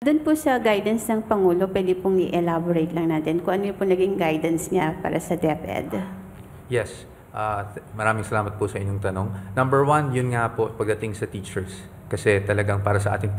Doon po sa guidance ng Pangulo, pwede pong i-elaborate lang natin kung ano yung po naging guidance niya para sa DepEd. Yes. Maraming salamat po sa inyong tanong. Number one, yun nga po pagdating sa teachers. Kasi talagang para sa ating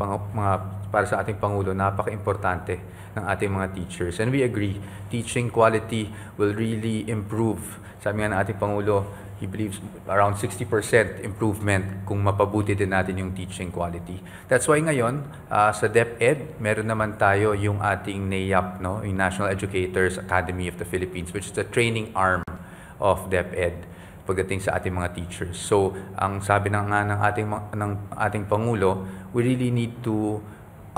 Pangulo, napaka-importante ng ating mga teachers. And we agree, teaching quality will really improve. Sabi nga ng ating Pangulo, he believes around 60% improvement kung mapabuti din natin yung teaching quality. That's why ngayon, sa DepEd, meron naman tayo yung ating NAEAP, no? Yung National Educators Academy of the Philippines, which is the training arm of DepEd pagdating sa ating mga teachers. So, ang sabi ng ating Pangulo, we really need to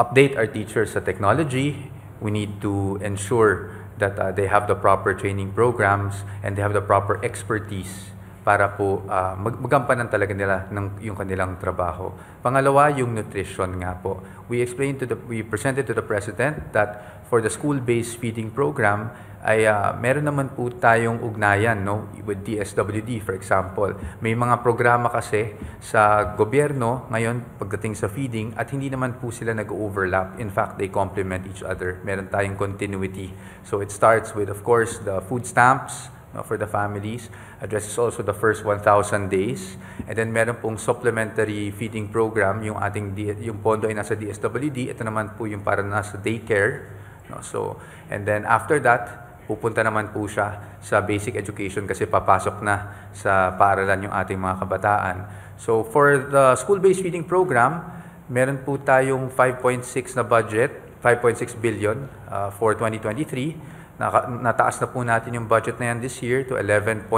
update our teachers sa technology. We need to ensure that they have the proper training programs and they have the proper expertise para po magampanan talaga nila yung kanilang trabaho. Pangalawa, yung nutrition nga po. We presented to the President that for the school-based feeding program ay meron naman po tayong ugnayan, no, with DSWD for example. May mga programa kasi sa gobyerno ngayon pagdating sa feeding at hindi naman po sila nag-overlap. In fact, they complement each other. Meron tayong continuity. So it starts with, of course, the food stamps, no, for the families, addresses also the first 1,000 days, and then meron pong supplementary feeding program, yung pondo ay nasa DSWD, ito naman po yung para nasa daycare, no? So, and then after that, pupunta naman po siya sa basic education kasi papasok na sa paaralan yung ating mga kabataan. So, for the school-based feeding program, meron po tayong 5.6 na budget, 5.6 billion for 2023, nataas na po natin yung budget na yan this year to 11.7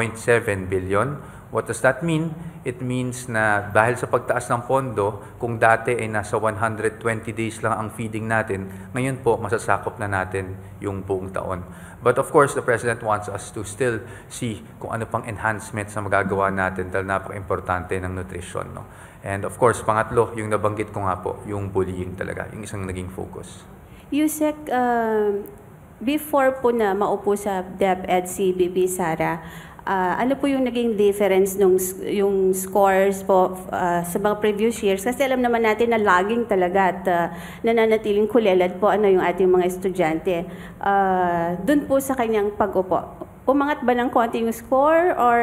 billion. What does that mean? It means na dahil sa pagtaas ng pondo, kung dati ay nasa 120 days lang ang feeding natin, ngayon po masasakop na natin yung buong taon. But of course, the President wants us to still see kung ano pang enhancements na magagawa natin dahil napaka-importante ng nutrition. No? And of course, pangatlo, yung nabanggit ko nga po, yung bullying talaga, yung isang naging focus. Yusek, before po na maupo sa DepEd si BP Sara, ano po yung naging difference yung scores po sa mga previous years? Kasi alam naman natin na lagging talaga at nananatiling kulelad po yung ating mga estudyante. Doon po sa kanyang pag-upo, umangat ba ng konti yung score or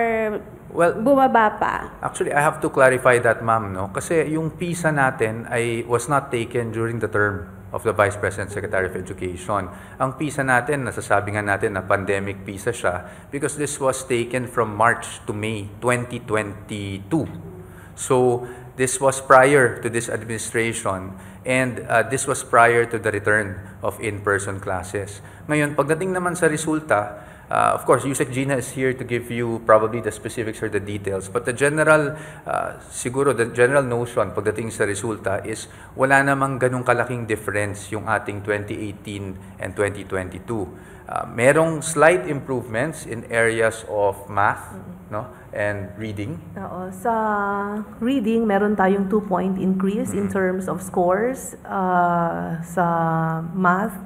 bumaba pa? Actually, I have to clarify that, ma'am, no? Kasi yung PISA natin was not taken during the term of the Vice President Secretary of Education. Ang PISA natin, nasasabi nga natin na pandemic PISA siya because this was taken from March to May 2022. So, this was prior to this administration and this was prior to the return of in-person classes. Ngayon, pagdating naman sa resulta, of course, Yusek Gina is here to give you probably the specifics or the details. But the general, siguro the general notion pagdating sa resulta is wala namang ganong kalaking difference yung ating 2018 and 2022. Merong slight improvements in areas of math, no, and reading. Oo, sa reading, meron tayong 2-point increase in terms of scores. Sa math,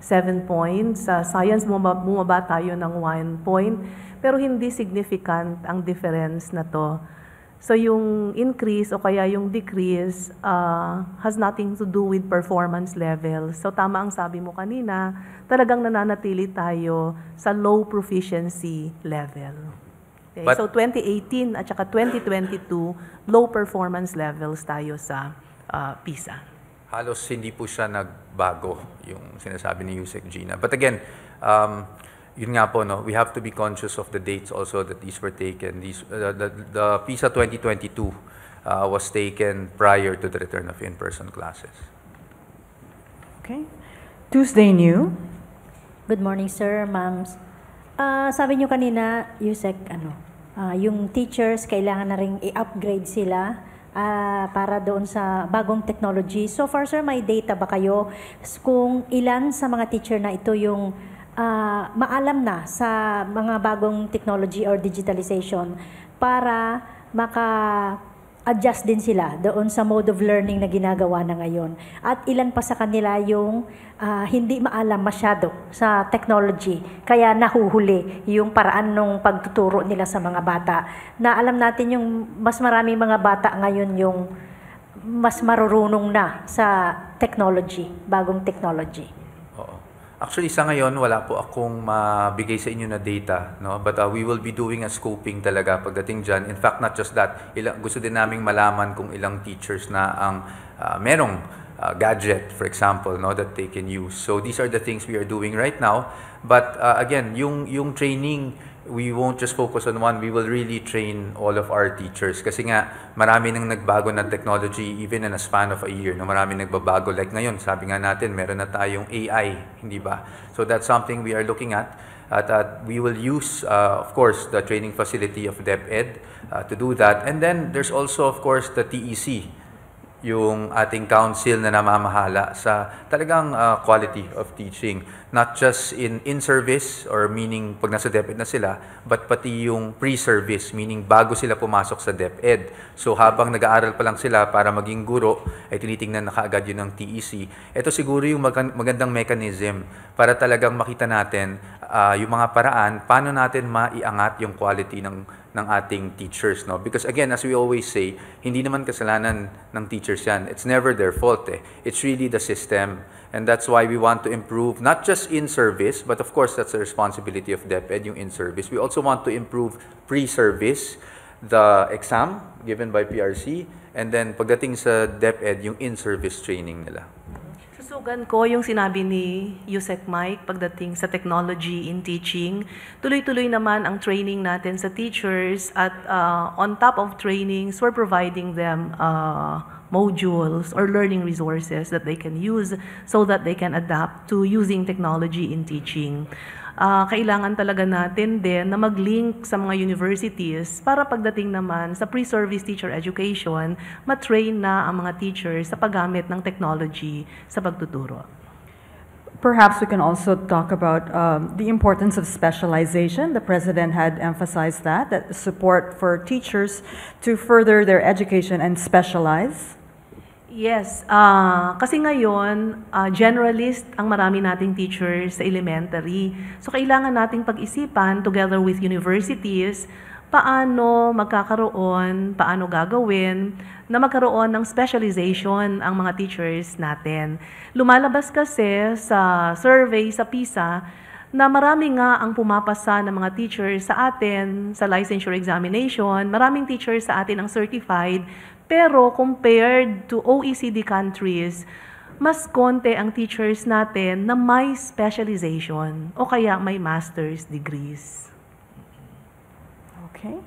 7 points. Sa science, bumaba tayo ng 1 point. Pero hindi significant ang difference na to. So yung increase o kaya yung decrease has nothing to do with performance level. So tama ang sabi mo kanina, talagang nananatili tayo sa low proficiency level. Okay? So 2018 at saka 2022, low performance levels tayo sa PISA. Halos hindi po siya nagbago yung sinasabi ni Yusek Gina. But again, yun nga po, no, we have to be conscious of the dates also that these were taken. The PISA 2022 was taken prior to the return of in-person classes. Okay. Tuesday New. Good morning, sir, ma'ams. Sabi niyo kanina, Yusek, yung teachers, kailangan na rin i-upgrade sila para doon sa bagong technology. So far, sir, may data ba kayo kung ilan sa mga teacher na ito yung maalam na sa mga bagong technology or digitalization para maka-adjust din sila doon sa mode of learning na ginagawa na ngayon? At ilan pa sa kanila yung hindi maalam masyado sa technology, kaya nahuhuli yung paraan ng pagtuturo nila sa mga bata. Na alam natin yung mas maraming mga bata ngayon yung mas marurunong na sa technology, bagong technology? Oo. Actually, sa ngayon, wala po akong mabigay sa inyo na data, no? But we will be doing a scoping talaga pagdating dyan. In fact, not just that, gusto din naming malaman kung ilang teachers na ang merong gadget, for example, no, that they can use. So these are the things we are doing right now. But again, yung training, we won't just focus on one. We will really train all of our teachers. Kasi nga, marami nang nagbago na technology even in a span of a year. No? Marami nagbabago. Like ngayon, sabi nga natin, meron na tayong AI, hindi ba? So that's something we are looking at. At we will use, of course, the training facility of DepEd to do that. And then there's also, of course, the TEC, yung ating council na namamahala sa talagang quality of teaching. Not just in service or meaning pag nasa DepEd na sila, but pati yung pre-service, meaning bago sila pumasok sa DepEd. So habang nag-aaral pa lang sila para maging guro, ay tinitingnan na kaagad yun ng TEC. Ito siguro yung magandang mechanism para talagang makita natin yung mga paraan, paano natin maiangat yung quality ng ating teachers, no? Because again, as we always say, hindi naman kasalanan ng teachers yan. It's never their fault, eh. It's really the system. And that's why we want to improve, not just in-service, but of course, that's the responsibility of DepEd, yung in-service. We also want to improve pre-service, the exam given by PRC, and then pagdating sa DepEd, yung in-service training nila. Susugan ko yung sinabi ni Yusek Mike pagdating sa technology in teaching. Tuloy-tuloy naman ang training natin sa teachers at on top of trainings, we're providing them modules or learning resources that they can use so that they can adapt to using technology in teaching. Kailangan talaga natin din na mag-link sa mga universities para pagdating naman sa pre-service teacher education, matrain na ang mga teachers sa paggamit ng technology sa pagtuturo. Perhaps we can also talk about the importance of specialization. The President had emphasized that support for teachers to further their education and specialize. Yes, kasi ngayon, generalist ang marami nating teachers sa elementary. So kailangan nating pag-isipan together with universities, paano magkakaroon, paano gagawin na magkaroon ng specialization ang mga teachers natin. Lumalabas kasi sa survey sa PISA na marami nga ang pumapasa ng mga teachers sa atin sa licensure examination, maraming teachers sa atin ang certified, pero compared to OECD countries, mas konti ang teachers natin na may specialization o kaya may master's degrees. Okay.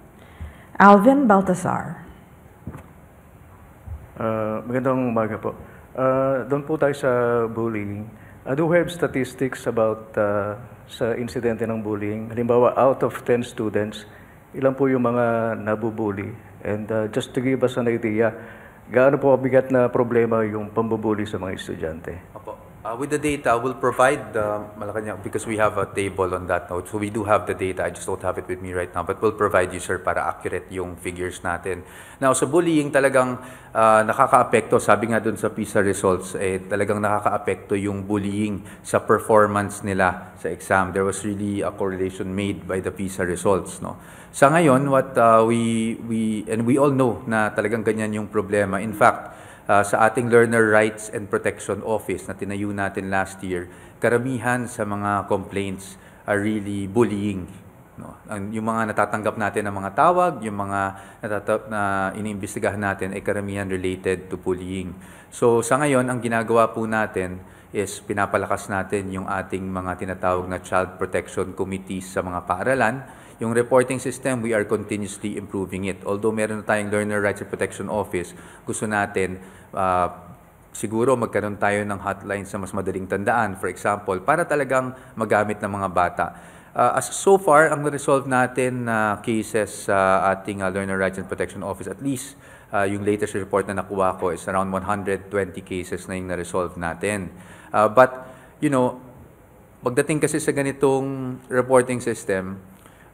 Alvin Baltasar. Magandang umaga po. Doon po tayo sa bullying. Do we have statistics about sa insidente ng bullying? Halimbawa, out of 10 students, ilan po yung mga nabubully? And just to give us an idea, gaano po kabigat na problema yung pambubuli sa mga estudyante? Opo. With the data, we'll provide Malacanang, because we have a table on that note. So we do have the data. I just don't have it with me right now. But we'll provide you, sir, para accurate yung figures natin. Now, sa bullying talagang nakaka-apekto. Sabi nga dun sa PISA results, talagang nakaka-apekto yung bullying sa performance nila sa exam. There was really a correlation made by the PISA results, no? Sa ngayon, what we all know na talagang ganyan yung problema. In fact, sa ating Learner Rights and Protection Office na tinayo natin last year, karamihan sa mga complaints are really bullying. No? Yung mga natatanggap natin ng mga tawag, yung mga na iniimbestigahan natin ay karamihan related to bullying. So sa ngayon, ang ginagawa po natin is pinapalakas natin yung ating mga tinatawag na Child Protection Committees sa mga paaralan. Yung reporting system, we are continuously improving it. Although meron na tayong Learner Rights and Protection Office, gusto natin siguro magkaroon tayo ng hotline sa mas madaling tandaan, for example, para talagang magamit ng mga bata. As so far, ang na-resolve natin na cases sa ating Learner Rights and Protection Office, at least yung latest report na nakuha ko is around 120 cases na yung na-resolve natin. But, you know, pagdating kasi sa ganitong reporting system,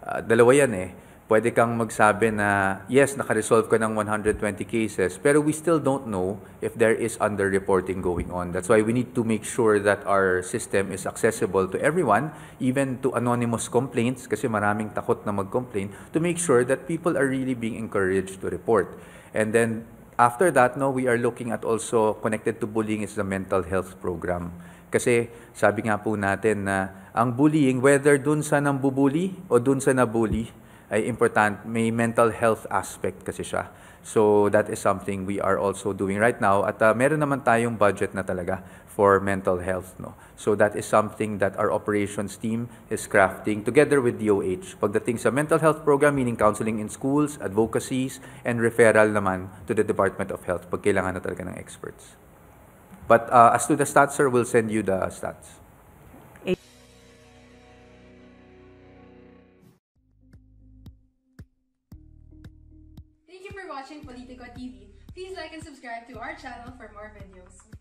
dalawa yan eh. Pwede kang magsabi na, yes, naka-resolve ka ng 120 cases, pero we still don't know if there is under-reporting going on. That's why we need to make sure that our system is accessible to everyone, even to anonymous complaints, kasi maraming takot na mag-complain, to make sure that people are really being encouraged to report. And then, After that, no, we are looking at also connected to bullying is the mental health program. Kasi sabi nga po natin na ang bullying, whether dun sa nambubuli o dun sa nabully, ay important, may mental health aspect kasi siya. So that is something we are also doing right now. At meron naman tayong budget na talaga for mental health. No? So that is something that our operations team is crafting together with DOH. Pagdating sa mental health program, meaning counseling in schools, advocacies, and referral naman to the Department of Health pag kailangan na talaga ng experts. But as to the stats, sir, we'll send you the stats. Thank you for watching Politico TV. Please like and subscribe to our channel for more videos.